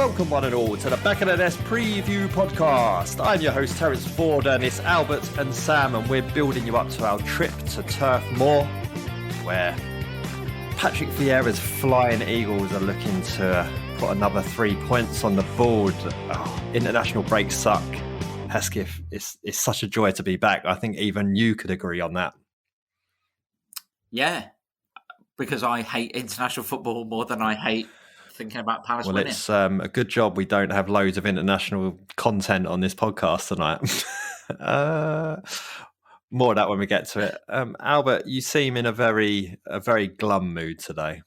Welcome one and all to the Back of the Nest Preview Podcast. I'm your host Terence Ford and it's Albert and Sam, and we're building you up to our trip to Turf Moor, where Patrick Vieira's Flying Eagles are looking to put another 3 points on the board. International breaks suck. Hesketh, it's such a joy to be back. I think even you could agree on that. Yeah, because I hate international football more than I hate thinking about Palace winning. Well, it's a good job we don't have loads of international content on this podcast tonight. More of that when we get to it. Albert, you seem in a very glum mood today.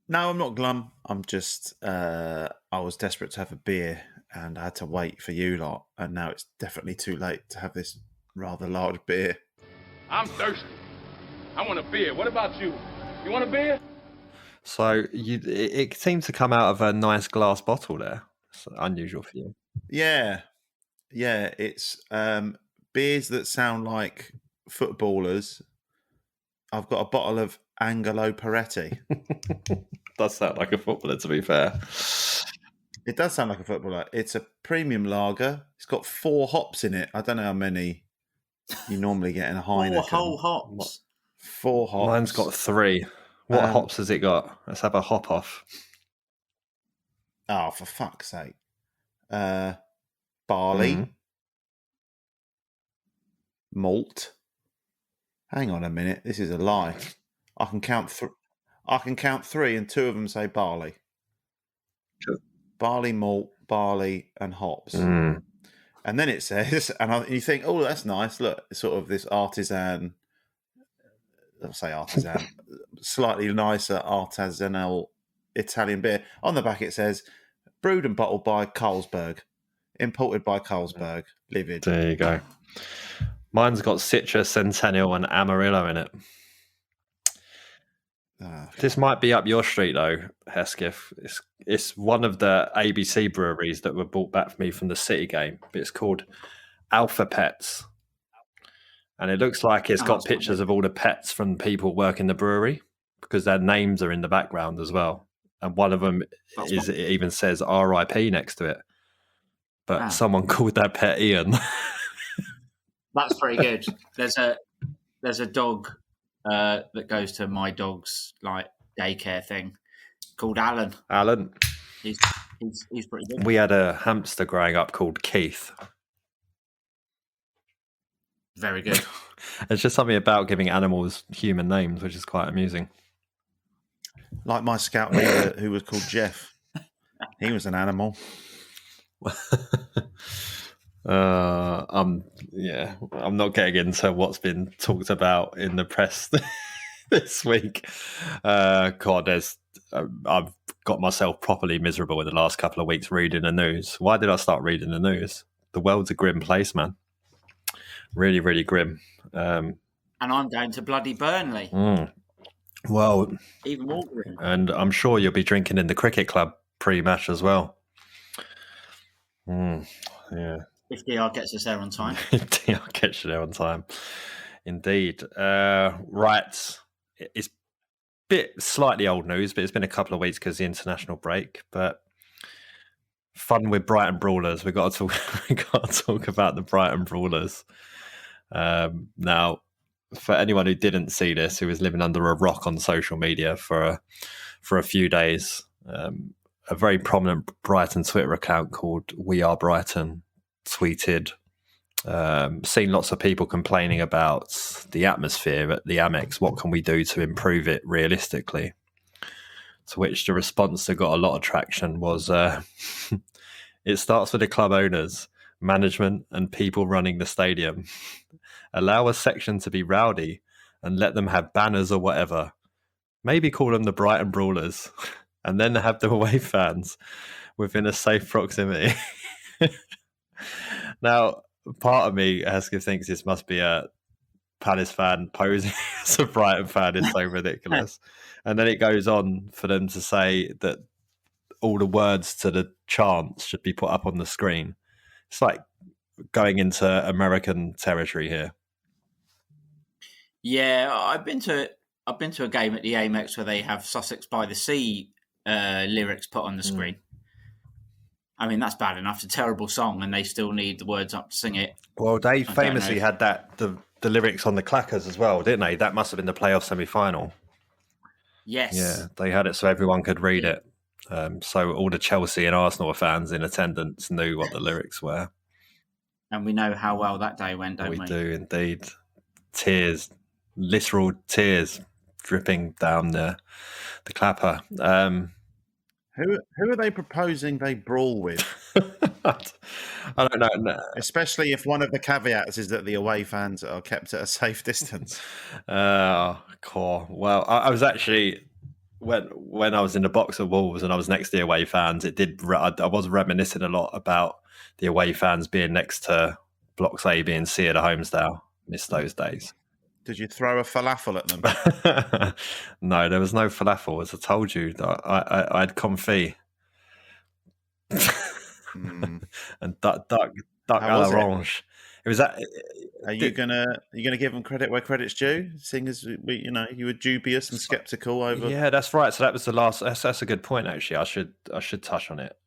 No, I'm not glum. I'm just, I was desperate to have a beer and I had to wait for you lot. And now it's definitely too late to have this rather large beer. I'm thirsty. I want a beer. What about you? You want a beer? So it seemed to come out of a nice glass bottle there. It's unusual for you. Yeah. It's beers that sound like footballers. I've got a bottle of Angelo Peretti. Does sound like a footballer, to be fair. It does sound like a footballer. It's a premium lager. It's got 4 hops in it. I don't know how many you normally get in a Heineken. 4 whole hops. 4 hops. Mine's got 3. What hops has it got? Let's have a hop off. Oh, for fuck's sake. Barley. Malt. Hang on a minute. This is a lie. I can count 3 and 2 of them say barley. Sure. Barley, malt, barley and hops. And then it says, and you think, oh, that's nice. Look, it's sort of this artisan, I'll say artisan, slightly nicer artisanal Italian beer. On the back it says, brewed and bottled by Carlsberg. Imported by Carlsberg. Livid. There you go. Mine's got Citra, Centennial and Amarillo in it. This might be up your street though, Hesketh. It's one of the ABC breweries that were brought back for me from the City game. But it's called Alpha Pets. And it looks like it's got pictures of all the pets from people working the brewery because their names are in the background as well. And one of them it even says RIP next to it. But someone called that pet Ian. That's pretty good. There's a dog that goes to my dog's like daycare thing called Alan. Alan. He's pretty good. We had a hamster growing up called Keith. Very good. It's just something about giving animals human names, which is quite amusing. Like my scout leader who was called Jeff. He was an animal. I'm not getting into what's been talked about in the press this week. I've got myself properly miserable in the last couple of weeks reading the news. Why did I start reading the news? The world's a grim place, man. Really, really grim. And I'm going to bloody Burnley. Well, even more grim. And I'm sure you'll be drinking in the cricket club pre-match as well. Yeah. If DR gets us there on time. If DR gets you there on time. Indeed. Right. It's a bit slightly old news, but it's been a couple of weeks because of the international break. But fun with Brighton Brawlers. We've got to talk about the Brighton Brawlers. Now, for anyone who didn't see this, who was living under a rock on social media for a few days, a very prominent Brighton Twitter account called We Are Brighton tweeted, seen lots of people complaining about the atmosphere at the Amex. What can we do to improve it realistically? To which the response that got a lot of traction was, it starts with the club owners, management and people running the stadium. Allow a section to be rowdy and let them have banners or whatever. Maybe call them the Brighton Brawlers and then have the away fans within a safe proximity. Now, part of me, Hesketh, thinks this must be a Palace fan posing as a Brighton fan. It's so ridiculous. And then it goes on for them to say that all the words to the chants should be put up on the screen. It's like going into American territory here. Yeah, I've been to a game at the Amex where they have Sussex by the Sea lyrics put on the screen. I mean, that's bad enough. It's a terrible song, and they still need the words up to sing it. Well, they famously had the lyrics on the clackers as well, didn't they? That must have been the playoff semi-final. Yes. Yeah, they had it so everyone could read it. So all the Chelsea and Arsenal fans in attendance knew what the lyrics were. And we know how well that day went, don't we? We do indeed. Tears, literal tears dripping down the clapper. Who are they proposing they brawl with? I don't know. No. Especially if one of the caveats is that the away fans are kept at a safe distance. Cool. Well, I was actually when I was in the box of Wolves and I was next to the away fans. I was reminiscing a lot about the away fans being next to blocks A, B, and C at a Homesdale. Missed those days. Did you throw a falafel at them? No, there was no falafel. As I told you, I had confit and duck à l'orange. It was that. Are you gonna give them credit where credit's due? Seeing as you were dubious and skeptical over. Yeah, that's right. So that was the last. That's a good point. Actually, I should touch on it.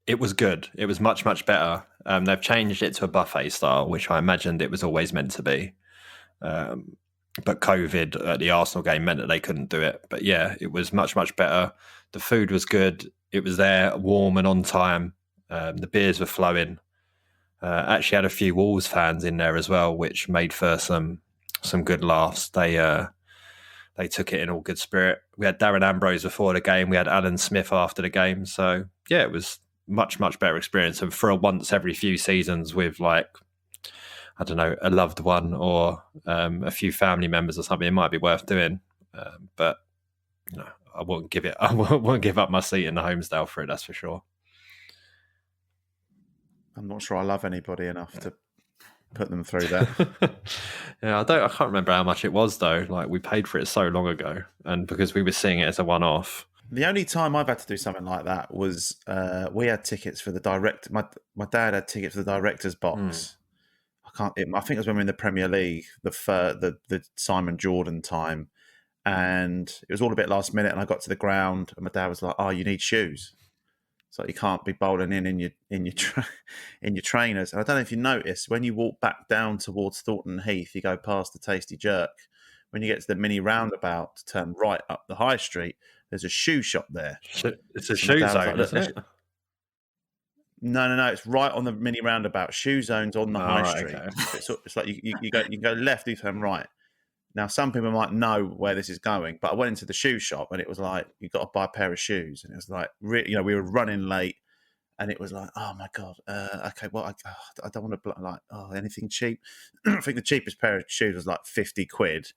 It was good. It was much, much better. They've changed it to a buffet style, which I imagined it was always meant to be. But COVID at the Arsenal game meant that they couldn't do it. But yeah, it was much, much better. The food was good. It was there, warm and on time. The beers were flowing. Actually had a few Wolves fans in there as well, which made for some good laughs. They took it in all good spirit. We had Darren Ambrose before the game. We had Alan Smith after the game. So yeah, it was much, much better experience. And for a once every few seasons with like, I don't know, a loved one or a few family members or something, it might be worth doing. But you know, I won't give up my seat in the Homesdale for it. That's for sure. I'm not sure I love anybody enough to put them through that. Yeah, I can't remember how much it was though. Like we paid for it so long ago, and because we were seeing it as a one-off. The only time I've had to do something like that was we had tickets for the direct. My dad had tickets for the director's box. I think it was when we were in the Premier League, the Simon Jordan time, and it was all a bit last minute. And I got to the ground, and my dad was like, "Oh, you need shoes." So you can't be bowling in your trainers. And I don't know if you noticed, when you walk back down towards Thornton Heath, you go past the Tasty Jerk. When you get to the mini roundabout to turn right up the high street, there's a shoe shop there. It's a shoe zone, isn't it? No. It's right on the mini roundabout. Shoe zone's on the high street. Okay. It's like you go left, you turn right. Now, some people might know where this is going, but I went into the shoe shop and it was like, you got to buy a pair of shoes. And it was like, we were running late and it was like, oh my God. Okay, well, I don't want to anything cheap. I think the cheapest pair of shoes was like 50 quid.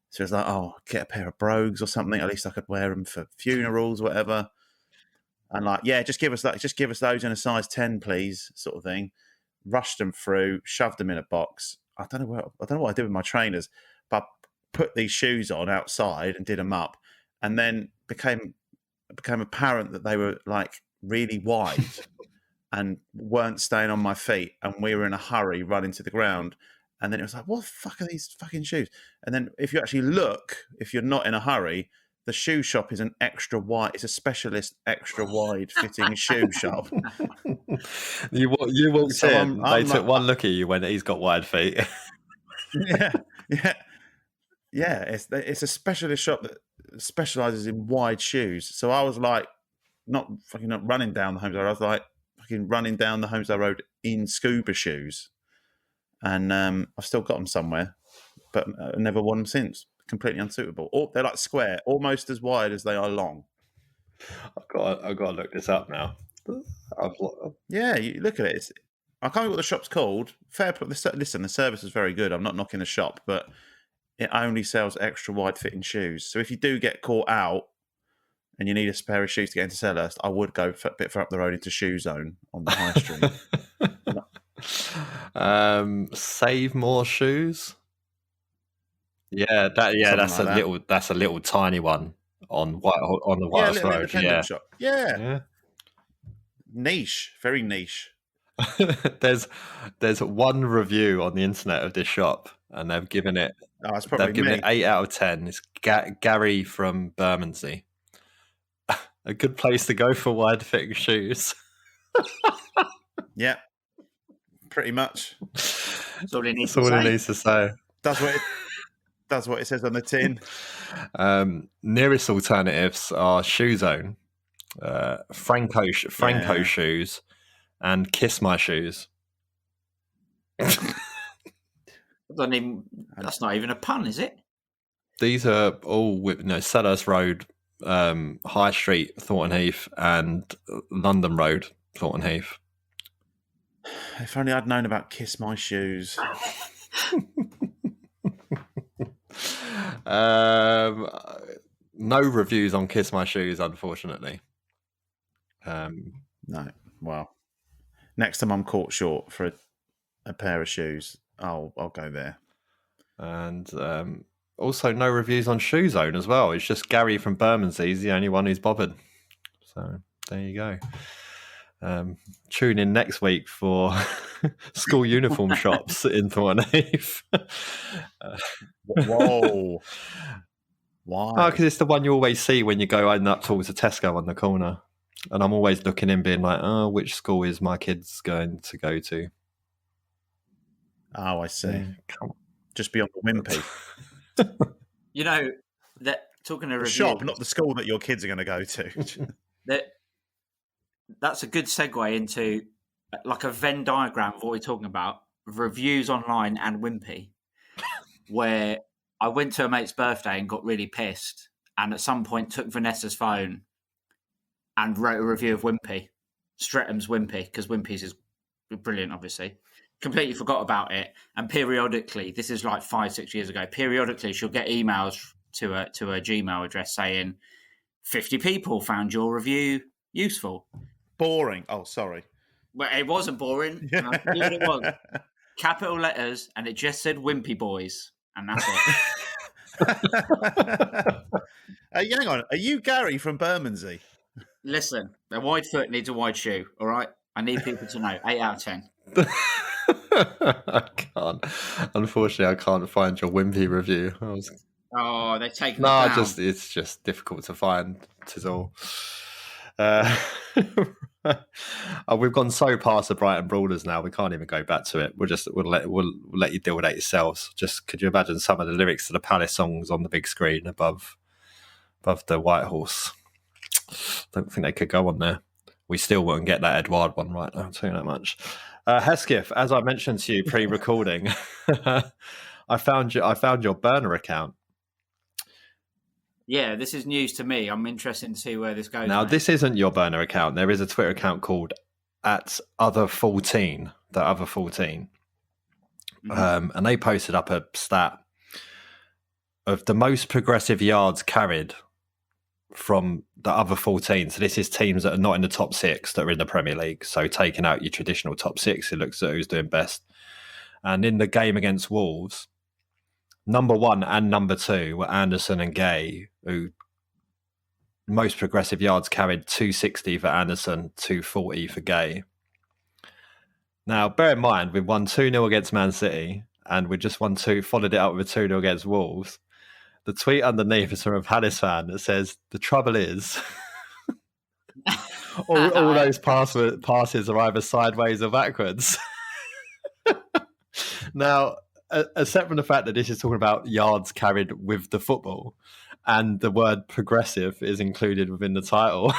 So it was like, get a pair of brogues or something. At least I could wear them for funerals, whatever. And like, yeah, just give us those in a size 10, please, sort of thing. Rushed them through, shoved them in a box. I don't know what I did with my trainers, but I put these shoes on outside and did them up, and then became apparent that they were like really wide and weren't staying on my feet, and we were in a hurry running to the ground. And then it was like, what the fuck are these fucking shoes? And then if you actually look, if you're not in a hurry, the shoe shop is an extra wide. It's a specialist extra wide fitting shoe shop. You walked in. They took one look at you when he's got wide feet. Yeah. It's a specialist shop that specializes in wide shoes. So I was like, not running down the Homesdale Road. I was like fucking running down the Homesdale Road in scuba shoes, and I've still got them somewhere, but I've never worn them since. Completely unsuitable. They're like square, almost as wide as they are long. I've got to look this up now. Yeah, you look at it. I can't remember what the shop's called. Listen, the service is very good. I'm not knocking the shop, but it only sells extra wide fitting shoes. So if you do get caught out and you need a pair of shoes to get into Selhurst, I would go a bit further up the road into Shoe Zone on the high street. Save More Shoes. Yeah, that's a little tiny one on the White Road. Yeah. Shop. Yeah. Niche, very niche. There's one review on the internet of this shop, and they've given it Oh, it's probably They've given me. it 8 out of 10. It's Gary from Bermondsey. A good place to go for wide-fitting shoes. Yeah, pretty much. That's all he needs That's all to he say. needs to say. That's what it says on the tin. Nearest alternatives are Shoe Zone, Franco Shoes, and Kiss My Shoes. That's not even a pun, is it? These are all with Selhurst Road, High Street, Thornton Heath, and London Road, Thornton Heath. If only I'd known about Kiss My Shoes. No reviews on Kiss My Shoes, unfortunately. No. Well, next time I'm caught short for a pair of shoes, I'll go there. And also no reviews on Shoe Zone as well. It's just Gary from Bermondsey. He's the only one who's bothered. So there you go. Tune in next week for school uniform shops in Thornton Heath. Whoa. Why? Oh, because it's the one you always see when you go up towards the Tesco on the corner. And I'm always looking in being like, oh, which school is my kids going to go to? Oh, I see. Yeah, come on. Just beyond the Wimpy. You know, that talking to The reviews, shop, not the school that your kids are going to go to. that's a good segue into like a Venn diagram of what we're talking about, reviews online and Wimpy, where I went to a mate's birthday and got really pissed, and at some point took Vanessa's phone and wrote a review of Wimpy, Stretham's Wimpy, because Wimpy's is brilliant, obviously. Completely forgot about it, and periodically, this is like 5-6 years ago, periodically she'll get emails to a Gmail address saying 50 people found your review useful. Boring. Oh, sorry. Well, it wasn't boring. And I'll tell you what it was. Capital letters, and it just said Wimpy Boys, and that's it. Hang on. Are you Gary from Bermondsey? Listen, a wide foot needs a wide shoe, all right? I need people to know. 8 out of 10. I can't. Unfortunately, I can't find your Wimpy review. Oh, they've taken it down. It's just difficult to find. Tis all. We've gone so past the Brighton Brawlers now, we can't even go back to it. We'll let you deal with that yourselves. Just could you imagine some of the lyrics to the Palace songs on the big screen above the White Horse? Don't think they could go on there. We still won't get that Edward one right now, I'll tell you that much. Hesketh, as I mentioned to you pre-recording, I found your burner account. Yeah, this is news to me. I'm interested to see where this goes. Now, mate. this isn't your burner account. There is a Twitter account called @other14, the other 14. Mm-hmm. And they posted up a stat of the most progressive yards carried from the other 14. So this is teams that are not in the top 6 that are in the Premier League. So taking out your traditional top 6, it looks at who's doing best. And in the game against Wolves, number 1 and number 2 were Anderson and Gay, who most progressive yards carried 260 for Anderson, 240 for Gay. Now, bear in mind, we've won 2-0 against Man City, and we just followed it up with a 2-0 against Wolves. The tweet underneath is from a Palace fan that says, the trouble is, all those passes are either sideways or backwards. Now, except from the fact that this is talking about yards carried with the football, and the word progressive is included within the title,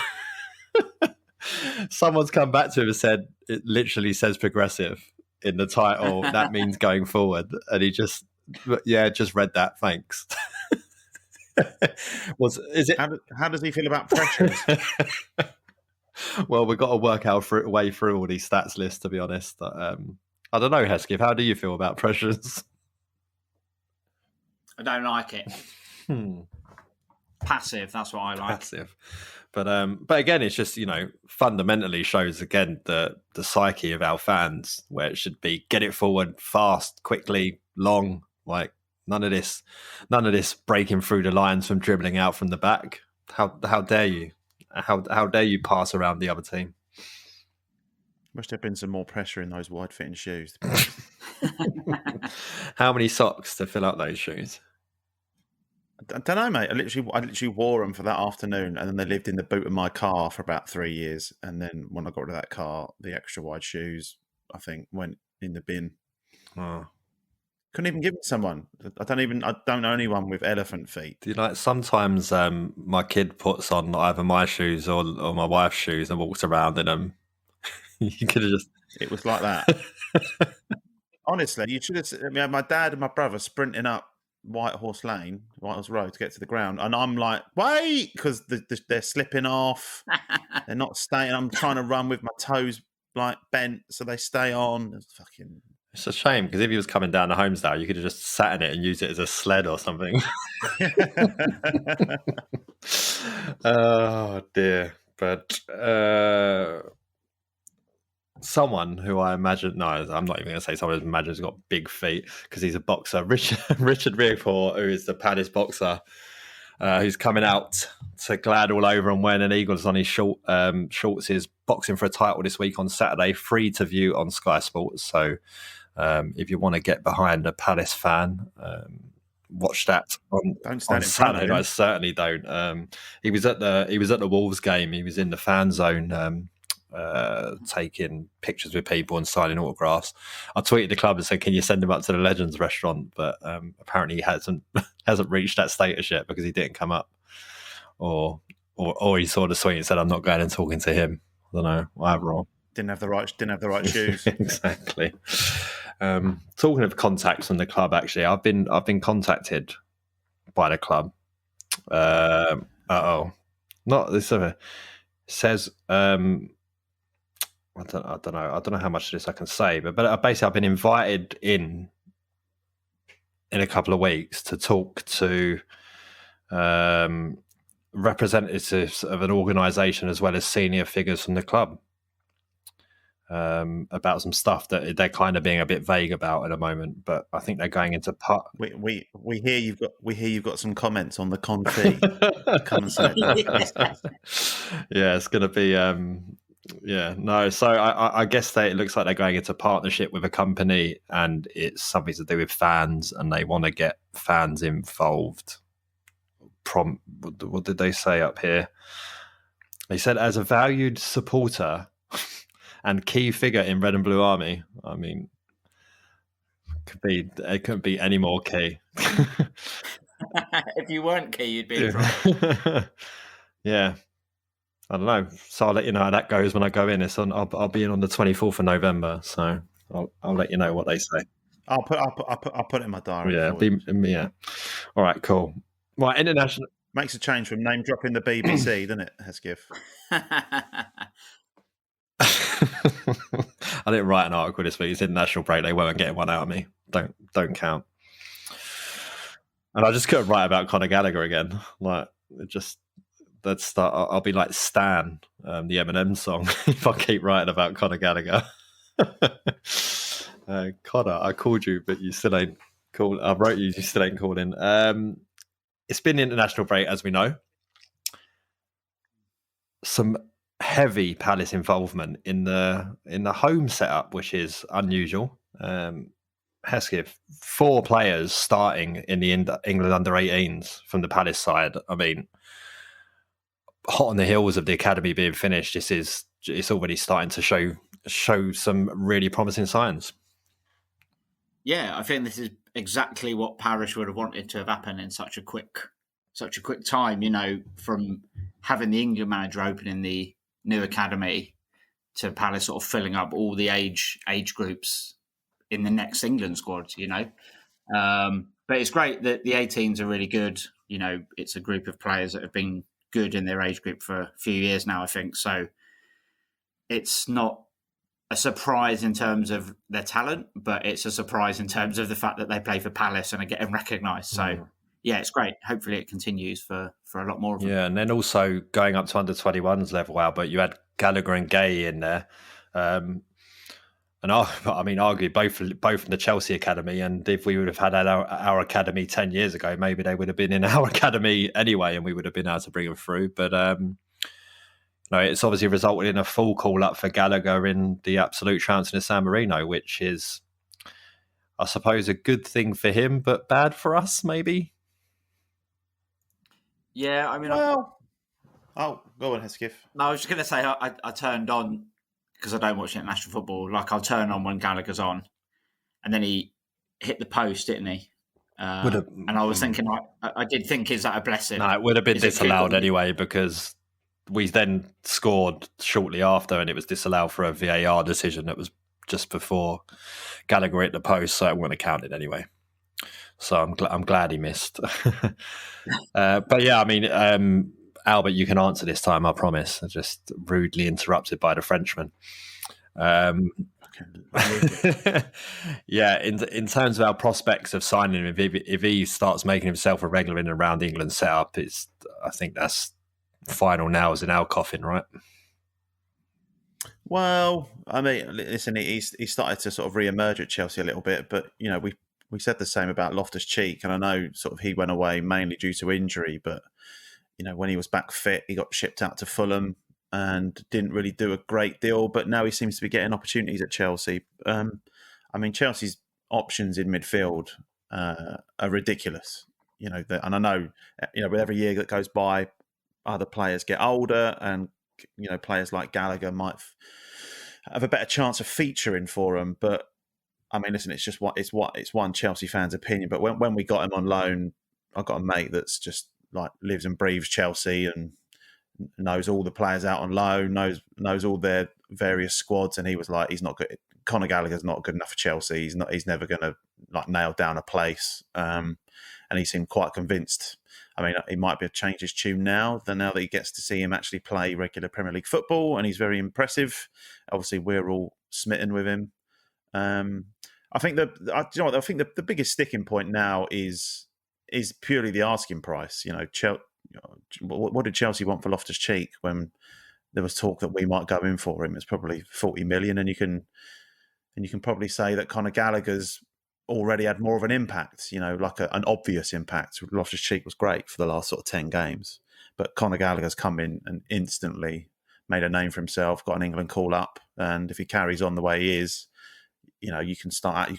someone's come back to him and said, it literally says progressive in the title. That means going forward. And he just read that. Thanks. How does he feel about pressures? Well, we've got to work our way through all these stats lists, to be honest. I don't know, Hesketh, how do you feel about pressures? I don't like it. Passive, that's what I like. Passive. But again, it's just, fundamentally shows again the psyche of our fans, where it should be get it forward fast, quickly, long, like none of this breaking through the lines from dribbling out from the back. How dare you? How dare you pass around the other team? Must have been some more pressure in those wide-fitting shoes. How many socks to fill up those shoes? I don't know, mate. I literally wore them for that afternoon, and then they lived in the boot of my car for about 3 years. And then when I got rid of that car, the extra wide shoes, I think, went in the bin. Oh. Couldn't even give it to someone. I don't know anyone with elephant feet. Do you like sometimes my kid puts on either my shoes or my wife's shoes and walks around in them? You could have just. It was like that. Honestly, you should have. I mean, my dad and my brother sprinting up White Horse Road to get to the ground, and I'm like, wait, because they're slipping off. They're not staying. I'm trying to run with my toes like bent, so they stay on. It's a shame, because if he was coming down to Homesdale, you could have just sat in it and used it as a sled or something. Oh dear. But someone who I imagine, no, I'm not even going to say someone who imagines got big feet, because he's a boxer. Richard Rickport, who is the Palace boxer, who's coming out to glad all over and wearing an Eagles on his shorts, is boxing for a title this week on Saturday, free to view on Sky Sports. So if you want to get behind a Palace fan, watch that on Saturday. I certainly don't. He was at the Wolves game. He was in the fan zone, taking pictures with people and signing autographs. I tweeted the club and said, "Can you send him up to the Legends restaurant?" But apparently he hasn't reached that status yet, because he didn't come up, or he saw the tweet and said, "I'm not going and talking to him." I don't know. Either or. Didn't have the right shoes. Exactly. Talking of contacts from the club, actually, I've been contacted by the club. Not this. Says I don't know how much of this I can say, but basically I've been invited in a couple of weeks to talk to representatives of an organisation as well as senior figures from the club, about some stuff that they're kind of being a bit vague about at the moment. But I think they're going into part. We hear you've got some comments on the con fee. Come and say it. Yeah, it's going to be. So I guess it looks like they're going into partnership with a company, and it's something to do with fans, and they want to get fans involved. What did they say up here? They said, as a valued supporter and key figure in Red and Blue Army. I mean, it couldn't be any more key. If you weren't key, you'd be in trouble. Yeah. I don't know. So I'll let you know how that goes when I go in. I'll be in on the 24th of November, so I'll let you know what they say. I'll put it in my diary. Yeah. All right, cool. Right, international makes a change from name dropping the BBC, doesn't it, Hesketh? I didn't write an article this week. It's international break. They weren't getting one out of me. Don't count. And I just couldn't write about Conor Gallagher again. Like, I'll be like Stan, the Eminem song, if I keep writing about Conor Gallagher. Conor, I called you, but you still ain't called. I wrote you still ain't called in. It's been international break, as we know. Some heavy Palace involvement in the home setup, which is unusual. Hesketh, 4 players starting in the England under-18s from the Palace side. I mean, hot on the heels of the academy being finished, it's already starting to show some really promising signs. Yeah, I think this is exactly what Parish would have wanted to have happened in such a quick time. You know, from having the England manager opening the new academy to Palace sort of filling up all the age groups in the next England squad. You know, but it's great that the 18s are really good. You know, it's a group of players that have been good in their age group for a few years now, I think. So it's not a surprise in terms of their talent, but it's a surprise in terms of the fact that they play for Palace and are getting recognised. So yeah, it's great. Hopefully it continues for a lot more of them. Yeah, and then also going up to under-21s level, Albert, you had Gallagher and Gay in there. And arguably both from the Chelsea academy, and if we would have had our academy 10 years ago, maybe they would have been in our academy anyway, and we would have been able to bring them through. But it's obviously resulted in a full call up for Gallagher in the absolute trouncing of San Marino, which is I suppose a good thing for him, but bad for us, maybe. Yeah, I mean, Well, go on, Hesketh. no, I was just going to say I turned on, because I don't watch international football. Like, I'll turn on when Gallagher's on, and then he hit the post, didn't he? And I was thinking, I did think, is that a blessing? No, it would have been disallowed anyway, because we then scored shortly after, and it was disallowed for a VAR decision that was just before Gallagher hit the post, so it wouldn't have counted anyway. So I'm glad he missed. But yeah, I mean, Albert, you can answer this time, I promise. I'm just rudely interrupted by the Frenchman. Yeah, in terms of our prospects of signing him, if he starts making himself a regular in and around England setup, I think that's final nails in our coffin, right? Well, I mean, listen, he started to sort of re-emerge at Chelsea a little bit, but we said the same about Loftus-Cheek, and I know sort of he went away mainly due to injury, but when he was back fit, he got shipped out to Fulham and didn't really do a great deal, but now he seems to be getting opportunities at Chelsea. I mean, Chelsea's options in midfield are ridiculous, and I know, with every year that goes by, other players get older, and players like Gallagher might have a better chance of featuring for them. But I mean, listen, it's one Chelsea fan's opinion. But when we got him on loan, I got a mate that's just like lives and breathes Chelsea and knows all the players out on loan, knows all their various squads, and he was like, he's not good. Conor Gallagher's not good enough for Chelsea. He's never going to like nail down a place. And he seemed quite convinced. I mean, he might be changed his tune now that he gets to see him actually play regular Premier League football, and he's very impressive. Obviously, we're all smitten with him. I think the biggest sticking point now is purely the asking price. What did Chelsea want for Loftus-Cheek when there was talk that we might go in for him? It's probably 40 million, and you can probably say that Conor Gallagher's already had more of an impact, like an obvious impact. Loftus-Cheek was great for the last sort of 10 games, but Conor Gallagher's come in and instantly made a name for himself, got an England call up, and if he carries on the way he is, you can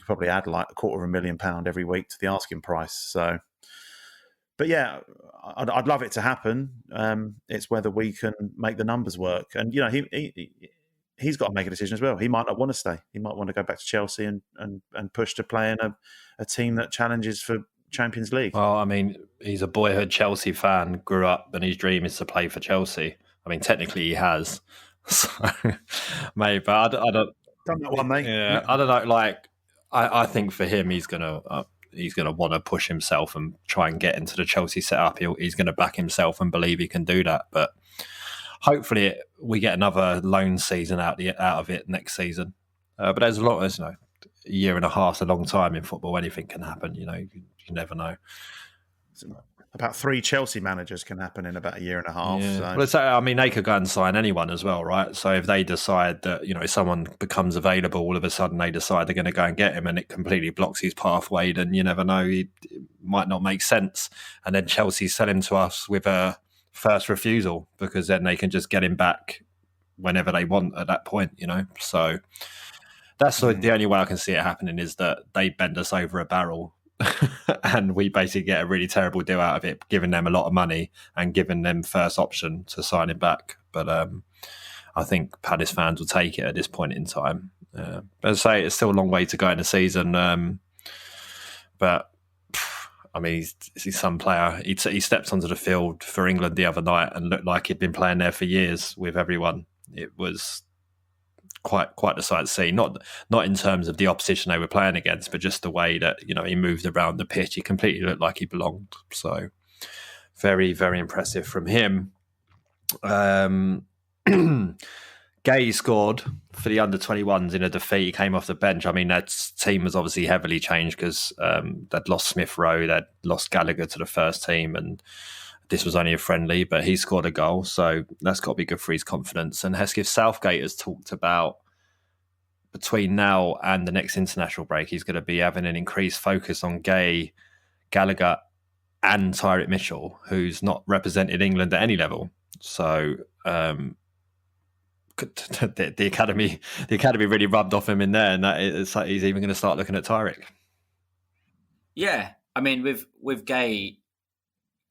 probably add like £250,000 every week to the asking price. So, but yeah, I'd love it to happen. It's whether we can make the numbers work, and he's got to make a decision as well. He might not want to stay. He might want to go back to Chelsea and push to play in a team that challenges for Champions League. Well, I mean, he's a boyhood Chelsea fan, grew up, and his dream is to play for Chelsea. I mean, technically he has. So, maybe, but I don't. Done that one, mate. Yeah, I don't know. Like, I think for him, he's gonna want to push himself and try and get into the Chelsea setup. He's going to back himself and believe he can do that, but. Hopefully, we get another loan season out of it next season. But as long as a year and a half is a long time in football. Anything can happen. You never know. About 3 Chelsea managers can happen in about a year and a half. Yeah. So. I mean, they could go and sign anyone as well, right? So if they decide that someone becomes available, all of a sudden they decide they're going to go and get him, and it completely blocks his pathway, then you never know. It might not make sense, and then Chelsea sell him to us with a first refusal, because then they can just get him back whenever they want at that point, So that's the only way I can see it happening, is that they bend us over a barrel and we basically get a really terrible deal out of it, giving them a lot of money and giving them first option to sign him back. But I think Palace fans will take it at this point in time. But as I say, it's still a long way to go in the season. But I mean, he's some player. He stepped onto the field for England the other night and looked like he'd been playing there for years with everyone. It was quite the sight to see. Not in terms of the opposition they were playing against, but just the way that he moved around the pitch. He completely looked like he belonged. So very, very impressive from him. Gay scored for the under-21s in a defeat. He came off the bench. I mean, that team was obviously heavily changed because they'd lost Smith Rowe, they'd lost Gallagher to the first team, and this was only a friendly, but he scored a goal, so that's got to be good for his confidence. And Hesketh Southgate has talked about between now and the next international break, he's going to be having an increased focus on Gay, Gallagher, and Tyrick Mitchell, who's not represented England at any level. So the academy really rubbed off him in there, and that it's like he's even going to start looking at Tyrick. Yeah, I mean, with Gay,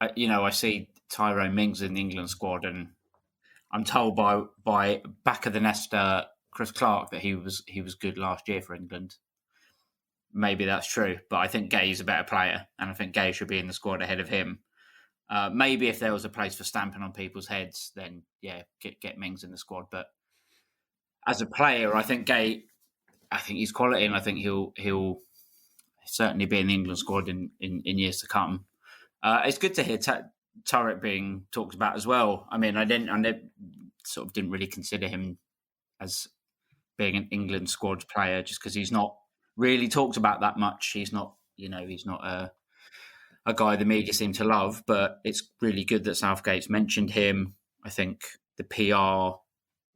I see Tyrone Mings in the England squad, and I'm told by back of the nest Chris Clark that he was good last year for England. Maybe that's true, but I think Gay's a better player, and I think Gay should be in the squad ahead of him. Maybe if there was a place for stamping on people's heads, then yeah, get Mings in the squad. But as a player, I think Gay, I think he's quality, and I think he'll certainly be in the England squad in years to come. It's good to hear Turret being talked about as well. I mean, I didn't really consider him as being an England squad player just because he's not really talked about that much. He's not a guy the media seem to love, but it's really good that Southgate's mentioned him. I think the PR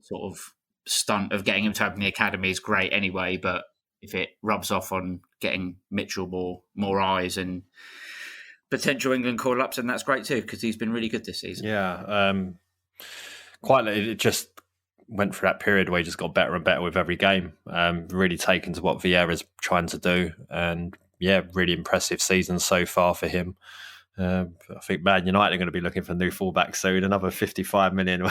sort of stunt of getting him to open the academy is great anyway, but if it rubs off on getting Mitchell more eyes and potential England call-ups, and that's great too, because he's been really good this season. Yeah, it just went through that period where he just got better and better with every game. Really taken to what Vieira's trying to do, and yeah, really impressive season so far for him. I think Man United are going to be looking for new fullbacks soon. Another 55 million,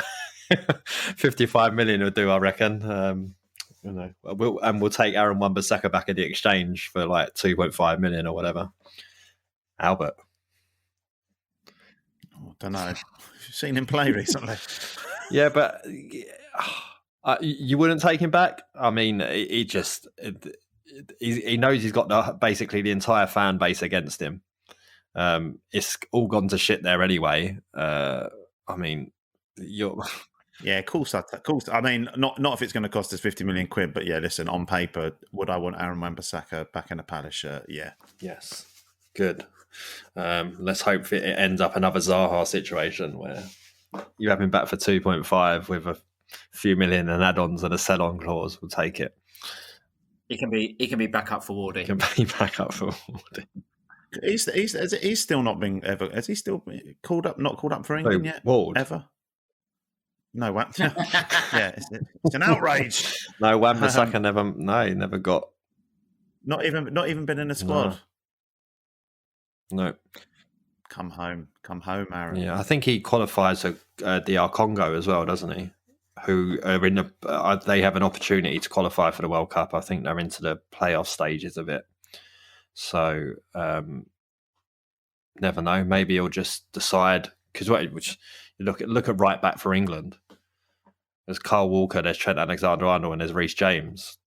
55 million will do, I reckon. We'll take Aaron Wan-Bissaka back in the exchange for like 2.5 million or whatever. Albert. I don't know. You've seen him play recently. Yeah, but you wouldn't take him back. I mean, he knows he's got basically the entire fan base against him. It's all gone to shit there anyway. I mean, yeah, of course. I mean, not if it's going to cost us 50 million quid, but yeah, listen, on paper, would I want Aaron Wan-Bissaka back in a Palace shirt? Yeah. Yes. Good. Let's hope it ends up another Zaha situation where you have him back for 2.5 with a few million and add-ons and a sell-on clause. We'll take it. He can be back up for Wardy. He can be back up for Wardy. He's still not been ever. Has he still called up? Not called up for England yet? Ward. Ever? No, what? Yeah, it's an outrage. No, Wan-Bissaka never got. Not even been in a squad. No. Come home, Aaron. Yeah, I think he qualifies for DR Congo as well, doesn't he? Who are in the? They have an opportunity to qualify for the World Cup. I think they're into the playoff stages of it. So, never know. Maybe he'll just decide because you look at right back for England. There's Kyle Walker, there's Trent Alexander-Arnold, and there's Reece James.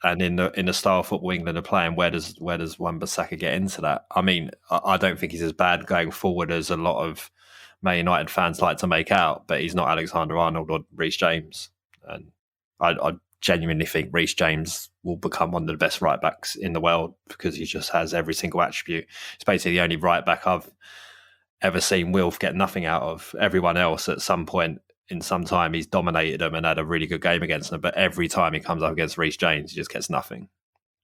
And in the style of football England are playing, where does Wan-Bissaka get into that? I mean, I don't think he's as bad going forward as a lot of Man United fans like to make out, but he's not Alexander-Arnold or Reece James. And I genuinely think Reece James will become one of the best right backs in the world because he just has every single attribute. It's basically the only right back I've ever seen Wilf get nothing out of. Everyone else at some point in some time he's dominated them and had a really good game against them, but every time he comes up against Reece James he just gets nothing.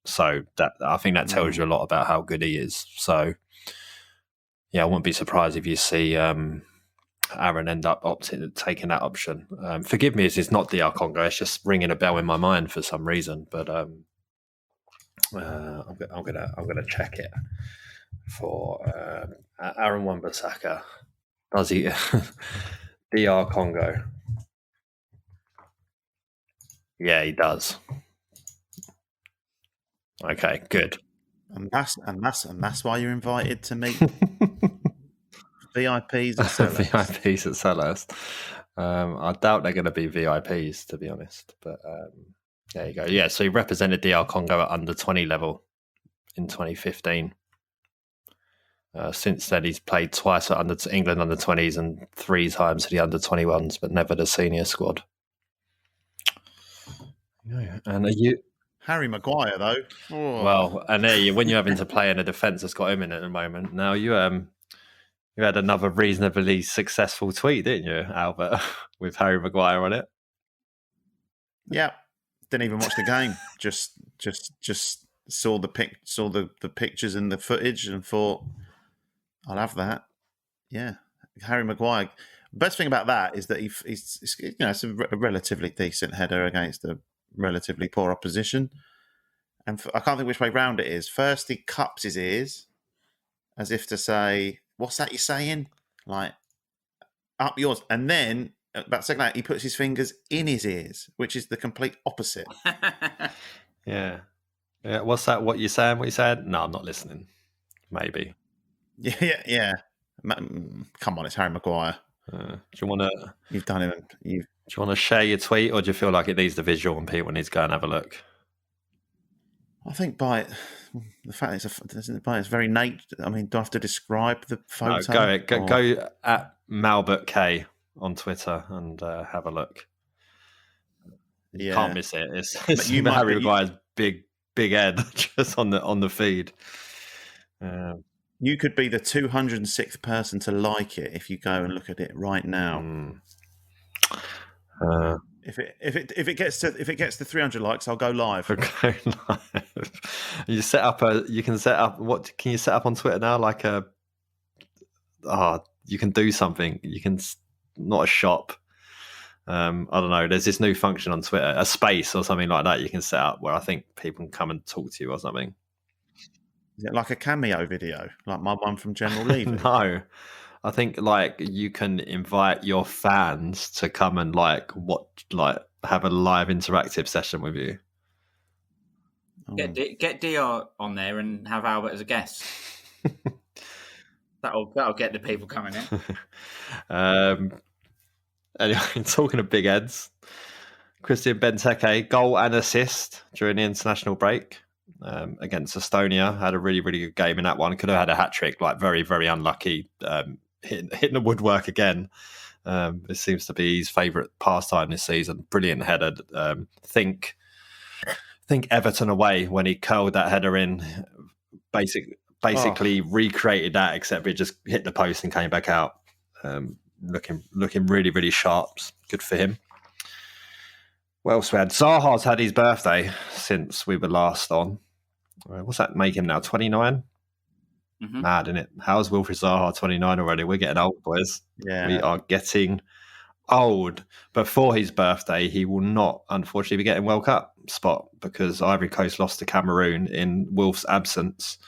So that I think that tells you a lot about how good he is. So yeah, I wouldn't be surprised if you see Aaron end up taking that option. Forgive me if it's not DR Congo, it's just ringing a bell in my mind for some reason, but I'm gonna check it for Aaron Wan-Bissaka. Does he DR Congo? Yeah, he does. Okay, good. And that's why you're invited to meet VIPs at Selhurst. VIPs at Selhurst. I doubt they're going to be VIPs, to be honest. But there you go. Yeah, so he represented DR Congo at under 20 level in 2015. Since then, he's played twice at England under 20s and 3 times for the under 21s, but never the senior squad. Yeah. And are you Harry Maguire though? Oh. Well, and there when you're having to play in a defence that's got him in at the moment. Now you had another reasonably successful tweet, didn't you, Albert, with Harry Maguire on it? Yeah, didn't even watch the game. Just saw the pictures and the footage and thought, I'll have that. Yeah, Harry Maguire. Best thing about that is that he's it's a relatively decent header against a relatively poor opposition. And I can't think which way round it is. First, he cups his ears as if to say, "What's that you're saying?" Like, up yours. And then about a second later, he puts his fingers in his ears, which is the complete opposite. Yeah. What's that? What you saying? What you said? No, I'm not listening. Maybe. Yeah. Come on, it's Harry Maguire. Do you want to? You've done him. Do you want to share your tweet, or do you feel like it needs the visual and people need to go and have a look? I think by the fact it's very nature. I mean, do I have to describe the photo? No, go at Malbert K on Twitter and have a look. You can't miss it. It's Harry Maguire's big head just on the feed. You could be the 206th person to like it if you go and look at it right now. If it gets to 300 likes, I'll go live. Okay, live. You can set up what can you set up on Twitter now? Like you can do something. You can not a shop. I don't know. There's this new function on Twitter, a space or something like that. You can set up where I think people can come and talk to you or something. Is it like a cameo video, like my one from General Lee? No, I think like you can invite your fans to come and have a live interactive session with you. Get DR on there and have Albert as a guest. that'll get the people coming in. Anyway, talking of big heads, Christian Benteke, goal and assist during the international break against Estonia. Had a really, really good game in that one. Could have had a hat-trick, like very, very unlucky, hitting the woodwork again. This seems to be his favourite pastime this season. Brilliant header. Think Everton away when he curled that header in. Basically recreated that, except it just hit the post and came back out. Looking really, really sharp. Good for him. What else we had? Zaha's had his birthday since we were last on. What's that make him now? 29? Mm-hmm. Mad, isn't it? How's Wilfried Zaha 29 already? We're getting old, boys. Yeah. We are getting old. Before his birthday, he will not, unfortunately, be getting World Cup spot because Ivory Coast lost to Cameroon in Wilf's absence.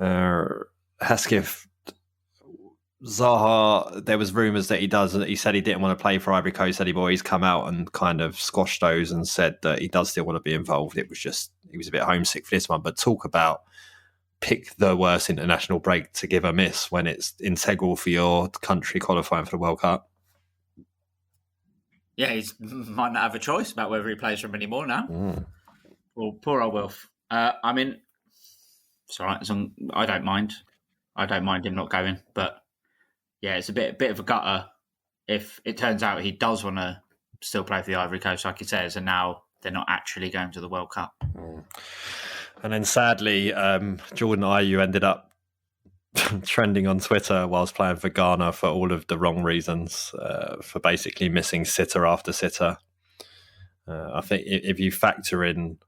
Hesketh Zaha, there was rumours that he said he didn't want to play for Ivory Coast anymore. He's come out and kind of squashed those and said that he does still want to be involved. He was a bit homesick for this one. But talk about pick the worst international break to give a miss when it's integral for your country qualifying for the World Cup. Yeah, he might not have a choice about whether he plays for him anymore now. Well, poor old Wilf. I mean, it's all right. I don't mind. I don't mind him not going, but yeah, it's a bit of a gutter if it turns out he does want to still play for the Ivory Coast, like he says, and now they're not actually going to the World Cup. And then sadly, Jordan Ayew ended up trending on Twitter whilst playing for Ghana for all of the wrong reasons, for basically missing sitter after sitter. I think if you factor in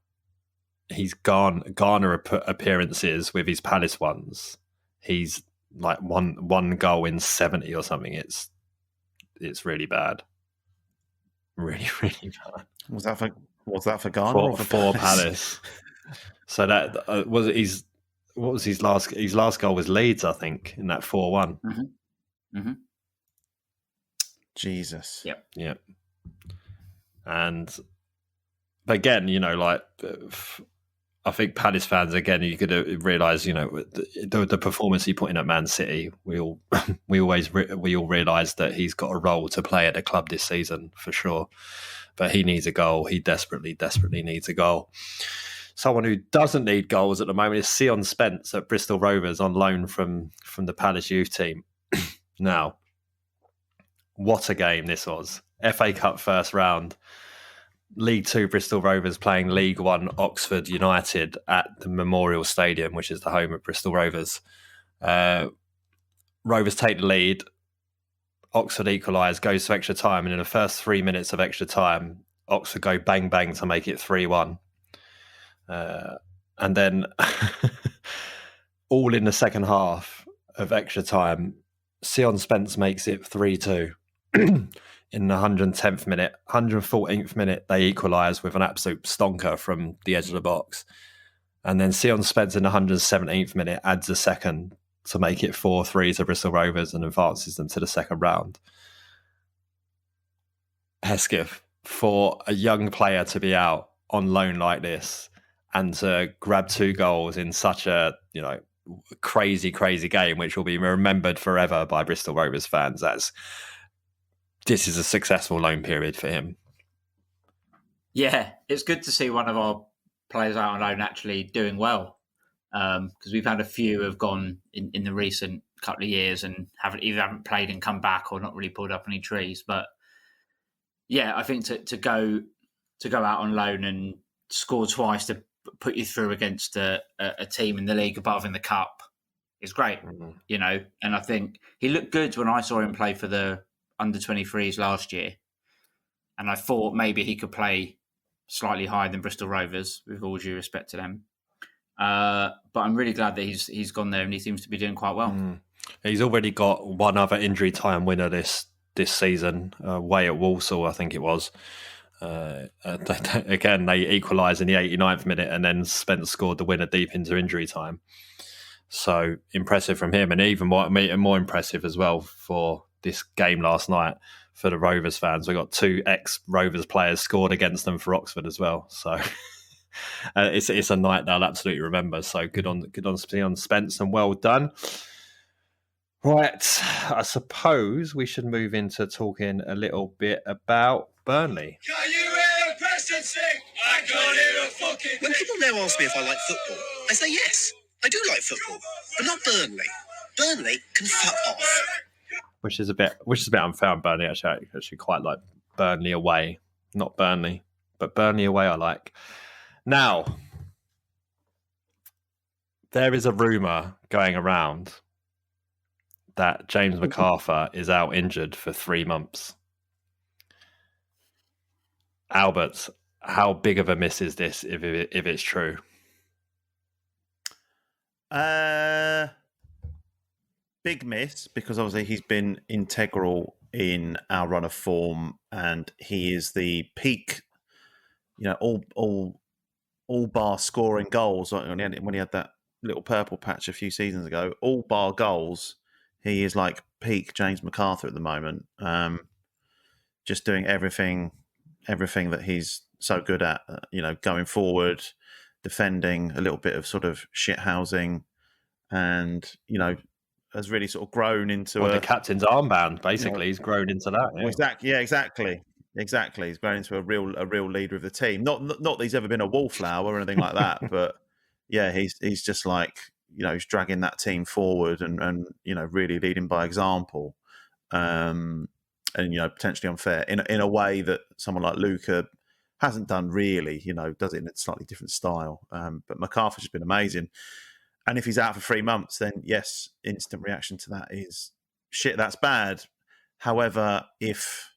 his Ghana appearances with his Palace ones, he's like one goal in 70 or something. It's really bad. Really, really bad. Was that for Ghana? For Palace. So that was it. What was his last goal was Leeds, I think, in that 4-1. Mm-hmm. Mm-hmm. Jesus. Yep. And but again, I think Palace fans, again, you could realise, the performance he put in at Man City. We all realise that he's got a role to play at the club this season for sure. But he needs a goal. He desperately needs a goal. Someone who doesn't need goals at the moment is Sion Spence at Bristol Rovers on loan from the Palace youth team. Now, what a game this was. FA Cup first round. League 2 Bristol Rovers playing League 1 Oxford United at the Memorial Stadium, which is the home of Bristol Rovers. Rovers take the lead. Oxford equalise, goes to extra time, and in the first 3 minutes of extra time, Oxford go bang bang to make it 3-1. And then all in the second half of extra time, Sion Spence makes it 3-2. In the 110th minute, 114th minute, they equalise with an absolute stonker from the edge of the box. And then Sion Spence in the 117th minute adds a second to make it 4-3 to Bristol Rovers and advances them to the second round. Hesketh, for a young player to be out on loan like this and to grab 2 goals in such a, crazy game, which will be remembered forever by Bristol Rovers fans, this is a successful loan period for him. Yeah, it's good to see one of our players out on loan actually doing well, because we've had a few who have gone in the recent couple of years and haven't played and come back or not really pulled up any trees. But yeah, I think to go out on loan and score twice to put you through against a team in the league above in the cup is great, And I think he looked good when I saw him play for the under-23s last year, and I thought maybe he could play slightly higher than Bristol Rovers, with all due respect to them. But I'm really glad that he's gone there and he seems to be doing quite well. He's already got one other injury time winner this season, away at Walsall, I think it was. Again, they equalised in the 89th minute and then Spence scored the winner deep into injury time. So impressive from him, and even more impressive as well for this game last night for the Rovers fans. We got 2 ex-Rovers players scored against them for Oxford as well. So it's a night they'll absolutely remember. So good on Spence, and well done. Right, I suppose we should move into talking a little bit about Burnley. Can you hear the person sing? I can't hear a fucking thing. When people now ask me if I like football, I say yes, I do like football, but not Burnley. Burnley can fuck off. Which is a bit unfair on Burnley. Actually, I actually quite like Burnley away, not Burnley, but Burnley away I like. Now, there is a rumour going around that James McArthur is out injured for 3 months. Albert, how big of a miss is this if it's true? Big miss, because obviously he's been integral in our run of form, and he is the peak, all bar scoring goals. When he had that little purple patch a few seasons ago, all bar goals, he is like peak James McArthur at the moment. Just doing everything that he's so good at, going forward, defending, a little bit of sort of shithousing, and, has really sort of grown into the captain's armband, basically. He's grown into that. Yeah. Exactly. He's grown into a real leader of the team. Not that he's ever been a wallflower or anything like that, but yeah, he's just like, he's dragging that team forward and really leading by example. And potentially unfair in a way that someone like Luca hasn't done really, does it in a slightly different style. But McArthur's just been amazing. And if he's out for 3 months, then yes, instant reaction to that is shit, that's bad. However, if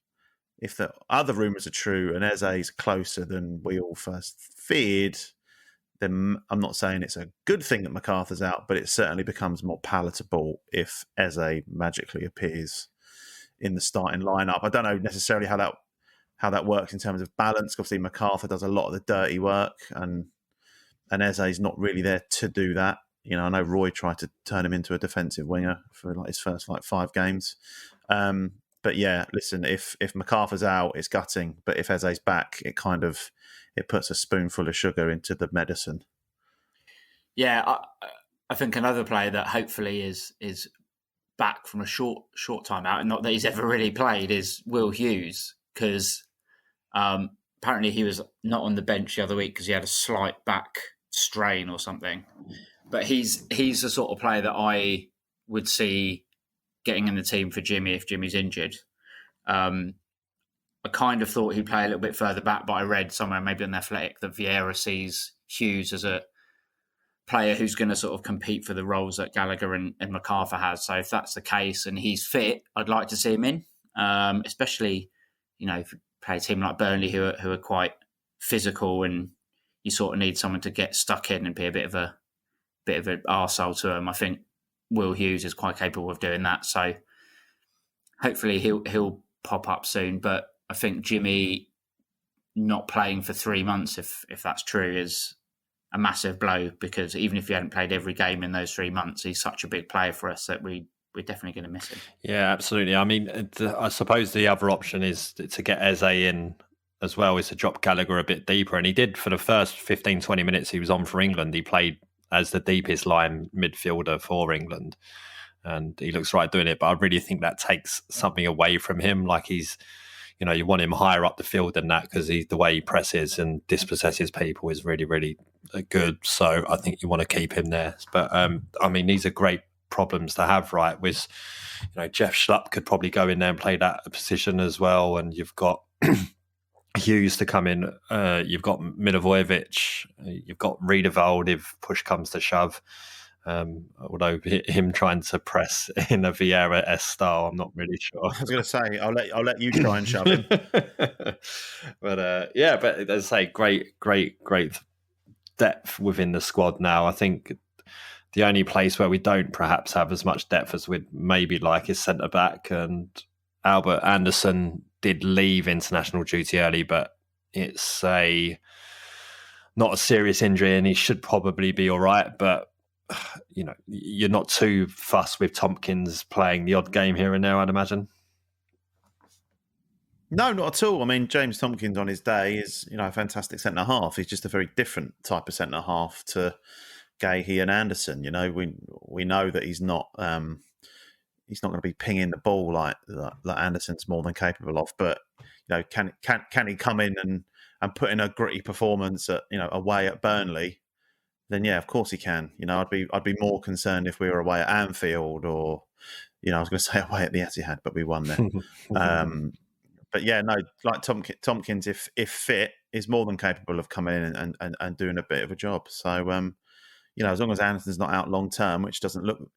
the other rumours are true and Eze's closer than we all first feared, then I'm not saying it's a good thing that McArthur's out, but it certainly becomes more palatable if Eze magically appears in the starting lineup. I don't know necessarily how that works in terms of balance. Obviously, McArthur does a lot of the dirty work, and Eze's not really there to do that. I know Roy tried to turn him into a defensive winger for his first 5 games. But yeah, listen, if McArthur's out, it's gutting. But if Eze's back, it puts a spoonful of sugar into the medicine. Yeah, I think another player that hopefully is back from a short time out, and not that he's ever really played, is Will Hughes, because apparently he was not on the bench the other week because he had a slight back strain or something. But he's the sort of player that I would see getting in the team for Jimmy if Jimmy's injured. I kind of thought he'd play a little bit further back, but I read somewhere, maybe on The Athletic, that Vieira sees Hughes as a player who's going to sort of compete for the roles that Gallagher and McArthur has. So if that's the case and he's fit, I'd like to see him in, especially, if you play a team like Burnley who are quite physical, and you sort of need someone to get stuck in and be a bit of an arsehole to him. I think Will Hughes is quite capable of doing that. So hopefully he'll pop up soon. But I think Jimmy not playing for 3 months, if that's true, is a massive blow, because even if he hadn't played every game in those 3 months, he's such a big player for us that we're definitely going to miss him. Yeah, absolutely. I mean, I suppose the other option is to get Eze in as well, is to drop Gallagher a bit deeper. And he did for the first 15, 20 minutes he was on for England. He played as the deepest line midfielder for England. And he looks right doing it. But I really think that takes something away from him. Like he's, you want him higher up the field than that, because the way he presses and dispossesses people is really, really good. So I think you want to keep him there. But I mean, these are great problems to have, right? With, Jeff Schlupp could probably go in there and play that position as well. And you've got Hughes to come in. You've got Milivojevic. You've got Riedewald if push comes to shove. Although him trying to press in a Vieira-esque style, I'm not really sure. I was going to say, I'll let you try and shove him. But as I say, great depth within the squad now. I think the only place where we don't perhaps have as much depth as we'd maybe like is centre back, and Albert Anderson did leave international duty early, but it's not a serious injury and he should probably be all right. But you're not too fussed with Tompkins playing the odd game here and there, I'd imagine. No, not at all. I mean, James Tompkins on his day is, a fantastic centre half. He's just a very different type of centre half to Gahey and Anderson. We know that he's not going to be pinging the ball like Anderson's more than capable of. But can he come in and put in a gritty performance away at Burnley? Then yeah, of course he can. I'd be more concerned if we were away at Anfield, or I was going to say away at the Etihad, but we won there. But yeah, no, like Tompkins, if fit, is more than capable of coming in and doing a bit of a job. So as long as Anderson's not out long term, which doesn't look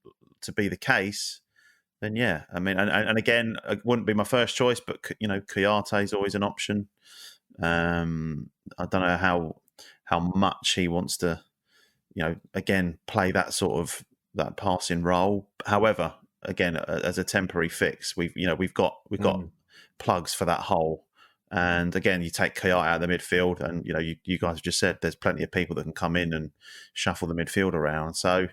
to be the case, then yeah. I mean, and again, it wouldn't be my first choice, but Kouyaté is always an option. I don't know how much he wants to, again, play that sort of that passing role. However, again, as a temporary fix, we've got plugs for that hole. And again, you take Kouyaté out of the midfield, and you guys have just said there's plenty of people that can come in and shuffle the midfield around. So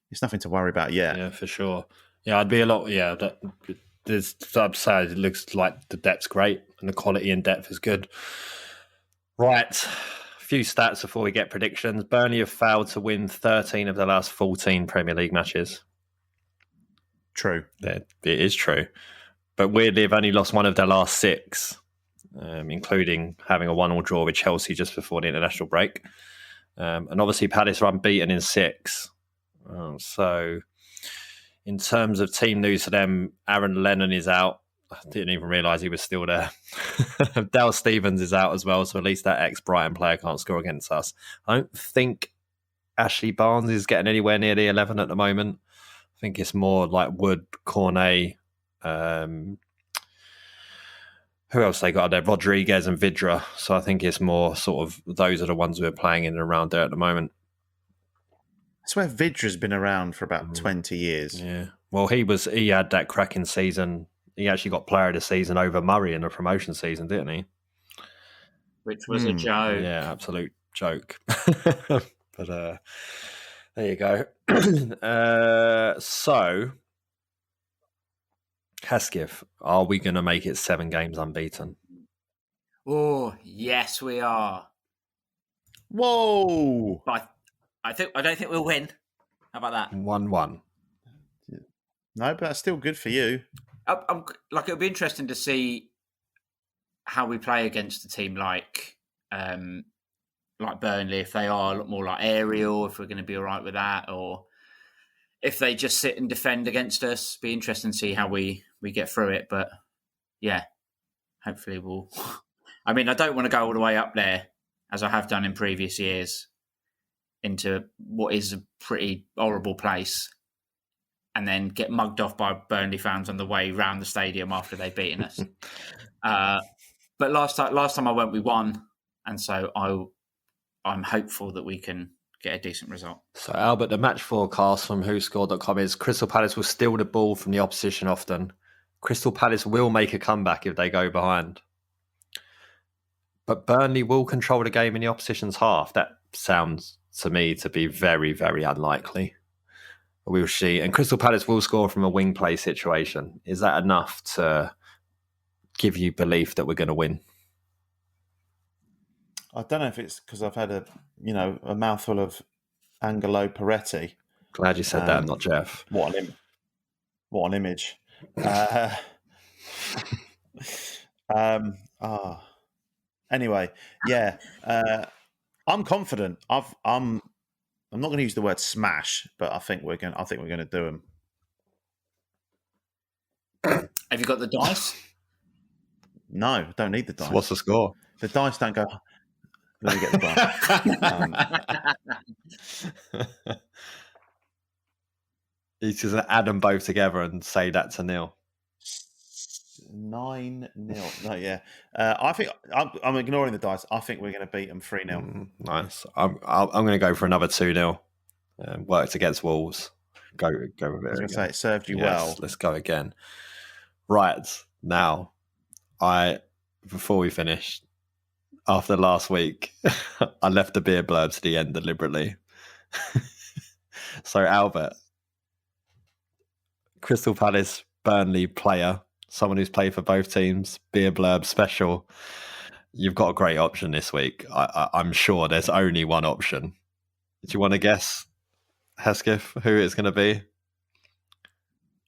it's nothing to worry about yet. Yeah, for sure. Yeah, I'd be a lot. Yeah, there's upside. It looks like the depth's great and the quality and depth is good. Right. Few stats before we get predictions. Burnley have failed to win 13 of the last 14 Premier League matches. True. It is true. But weirdly, they've only lost one of their last 6, including having a 1-1 draw with Chelsea just before the international break. And obviously, Palace are unbeaten in 6. So, in terms of team news for them, Aaron Lennon is out. I didn't even realise he was still there. Dale Stevens is out as well, so at least that ex-Brighton player can't score against us. I don't think Ashley Barnes is getting anywhere near the 11 at the moment. I think it's more like Wood, Cornet, who else they got there? Rodriguez and Vidra. So I think it's more sort of those are the ones who are playing in and around there at the moment. I swear Vidra's been around for about 20 years. Yeah. Well, he had that cracking season. He actually got player of the season over Murray in the promotion season, didn't he? Which was a joke. Yeah, absolute joke. But there you go. So, Hesketh, are we going to make it 7 games unbeaten? Oh, yes, we are. Whoa! But I don't think we'll win. How about that? 1-1. No, but that's still good for you. It'll be interesting to see how we play against a team like Burnley, if they are a lot more like aerial, if we're going to be all right with that, or if they just sit and defend against us. Be interesting to see how we get through it. But yeah, hopefully we'll. I mean, I don't want to go all the way up there as I have done in previous years into what is a pretty horrible place, and then get mugged off by Burnley fans on the way round the stadium after they've beaten us. But last time I went, we won, and so I'm hopeful that we can get a decent result. So, Albert, the match forecast from WhoScored.com is Crystal Palace will steal the ball from the opposition often. Crystal Palace will make a comeback if they go behind. But Burnley will control the game in the opposition's half. That sounds to me to be very, very unlikely. We'll see. And Crystal Palace will score from a wing play situation. Is that enough to give you belief that we're going to win? I don't know if it's because I've had a mouthful of Angelo Peretti. Glad you said that, not Jeff. What an image. Anyway, yeah. I'm confident. I'm not going to use the word smash, but I think we're going to do them. Have you got the dice? No, don't need the dice. So what's the score? The dice don't go. Let me get the dice. He's just going to add them both together and say that's a nil. 9-0. No, yeah. I think I'm ignoring the dice. I think we're going to beat them 3-0. Nice. I'm going to go for another 2-0. Worked against Wolves. Go with it. I was going to say it served you yes, well. Let's go again. Right now, before we finish, after last week, I left the beer blurb to the end deliberately. So Albert, Crystal Palace, Burnley player, someone who's played for both teams, beer blurb special. You've got a great option this week. I'm sure there's only one option. Do you want to guess, Hesketh, who it's going to be?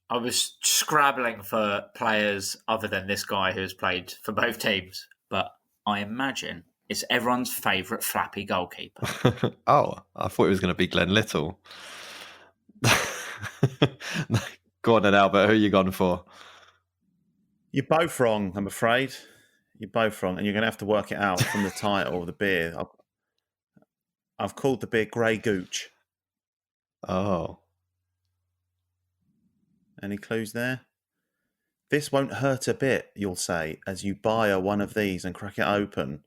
I was scrabbling for players other than this guy who's played for both teams, but I imagine it's everyone's favourite flappy goalkeeper. Oh, I thought it was going to be Glenn Little. Go on then, Albert. Who are you gone for? You're both wrong, I'm afraid. You're both wrong, and you're going to have to work it out from the title of the beer. I've called the beer Grey Gooch. Oh. Any clues there? This won't hurt a bit, you'll say, as you buy one of these and crack it open.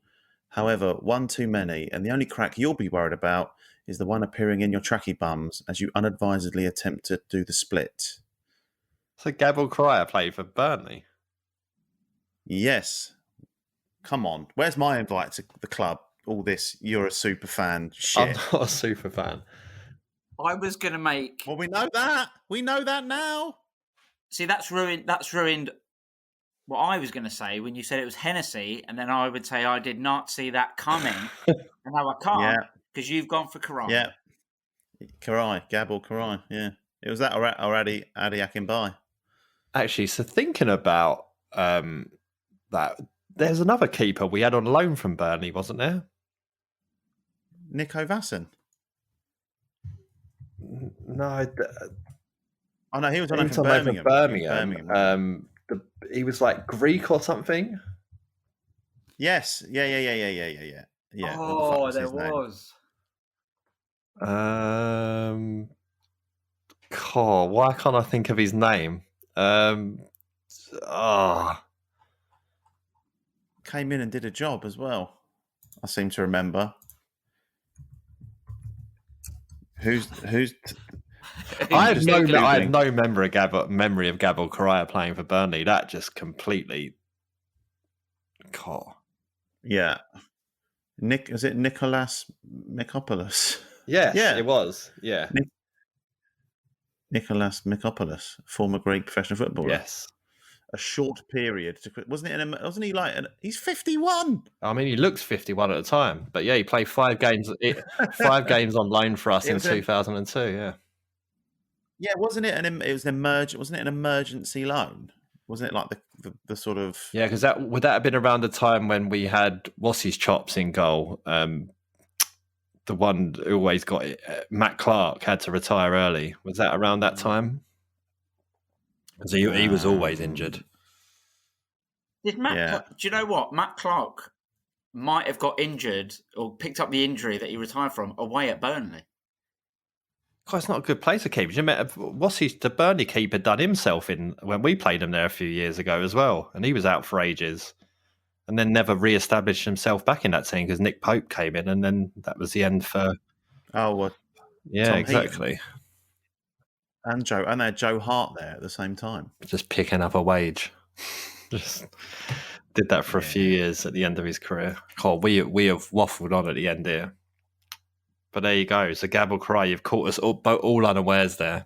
However, one too many, and the only crack you'll be worried about is the one appearing in your tracky bums as you unadvisedly attempt to do the split. So Gabriel Cryer played for Burnley? Yes. Come on. Where's my invite to the club? All this, you're a super fan shit. I'm not a super fan. I was going to make... Well, we know that. We know that now. See, that's ruined what I was going to say when you said it was Hennessy, and then I would say I did not see that coming. And now I can't, because you've gone for Karai. Yeah. Gabriel Karai, yeah. It was that or Adi Akinbai. Actually, so thinking about that, there's another keeper we had on loan from Burnley, wasn't there? Nico Vasson. No. Oh, no, he was on loan from Birmingham. He was like Greek or something? Yes. Yeah. Oh, there was. Why can't I think of his name? Came in and did a job as well. I seem to remember. Who's? I have no memory of Gabriel Correa playing for Burnley. That just completely. Yeah. Is it Nicholas Mikopoulos? Yes, it was. Yeah. Nicholas Mikopoulos, former Greek professional footballer. Yes. A short period. Wasn't he like... He's 51! I mean, he looks 51 at the time. But yeah, he played 5 games on loan for us in 2002, yeah. Yeah, wasn't it an emergency loan? Wasn't it like the sort of... Yeah, because would that have been around the time when we had Wassie's Chops in goal? The one who always got it, Matt Clark, had to retire early. Was that around that time? Because he was always injured. Did Matt? Do you know what? Matt Clark might have got injured or picked up the injury that he retired from away at Burnley. God, it's not a good place to keep. The Burnley keeper done himself in when we played him there a few years ago as well, and he was out for ages, and then never re-established himself back in that team because Nick Pope came in, and then that was the end for. Oh, well, yeah, Tom exactly. Heaton. And they had Joe Hart there at the same time, just picking up a wage. Just did that for a few years at the end of his career. God, we have waffled on at the end here. But there you go. So Gabble Cry, you've caught us all unawares there.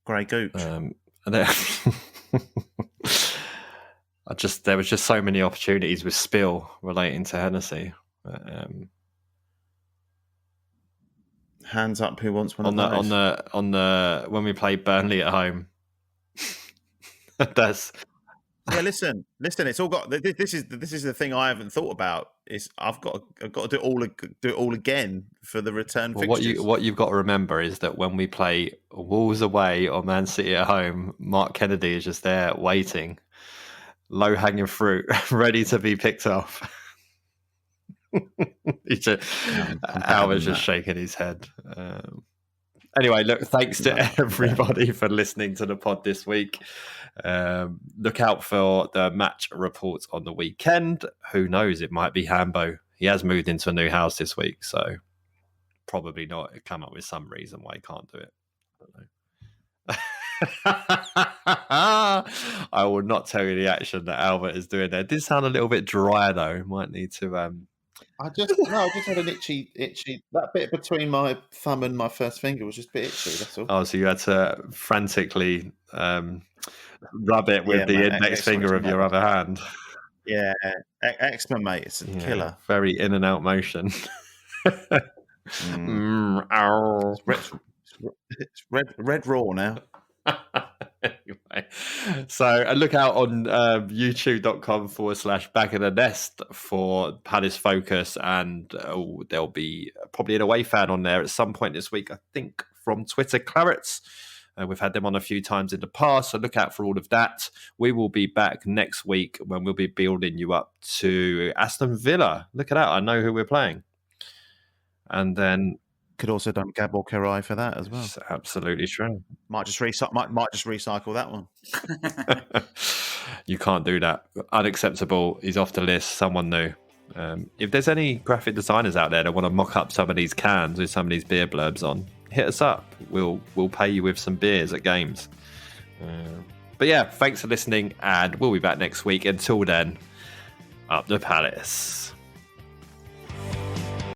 Grey Gooch. And then there was just so many opportunities with Spill relating to Hennessy. Hands up, who wants one on the when we played Burnley at home. That's listen. It's all got. This is the thing I haven't thought about. Is I've got to do it all again for the return fixtures. What you've got to remember is that when we play Wolves away or Man City at home, Mark Kennedy is just there waiting, low hanging fruit, ready to be picked off. Albert's just shaking his head. Anyway, look, thanks to everybody for listening to the pod this week. Look out for the match reports on the weekend. Who knows? It might be Hambo. He has moved into a new house this week, so probably not. He'll come up with some reason why he can't do it. I will not tell you the action that Albert is doing there. It did sound a little bit dry, though. Might need to... I just had an itchy. That bit between my thumb and my first finger was just a bit itchy. That's all. Oh, so you had to frantically rub it with the index finger of your other hand. Yeah, eczema, mate. It's a killer. Very in and out motion. It's red raw now. Anyway, so look out on youtube.com/Back of the Nest for Palace Focus, and there'll be probably an away fan on there at some point this week, I think, from Twitter Clarets. We've had them on a few times in the past, so look out for all of that. We will be back next week when we'll be building you up to Aston Villa. Look at that, I know who we're playing. And then could also done Gabor Kerai for that as well. It's absolutely true. Might just recycle that one. You can't do that. Unacceptable. He's off the list. Someone new. If there's any graphic designers out there that want to mock up some of these cans with some of these beer blurbs on, hit us up. We'll pay you with some beers at games. But yeah, thanks for listening, and we'll be back next week. Until then, up the Palace.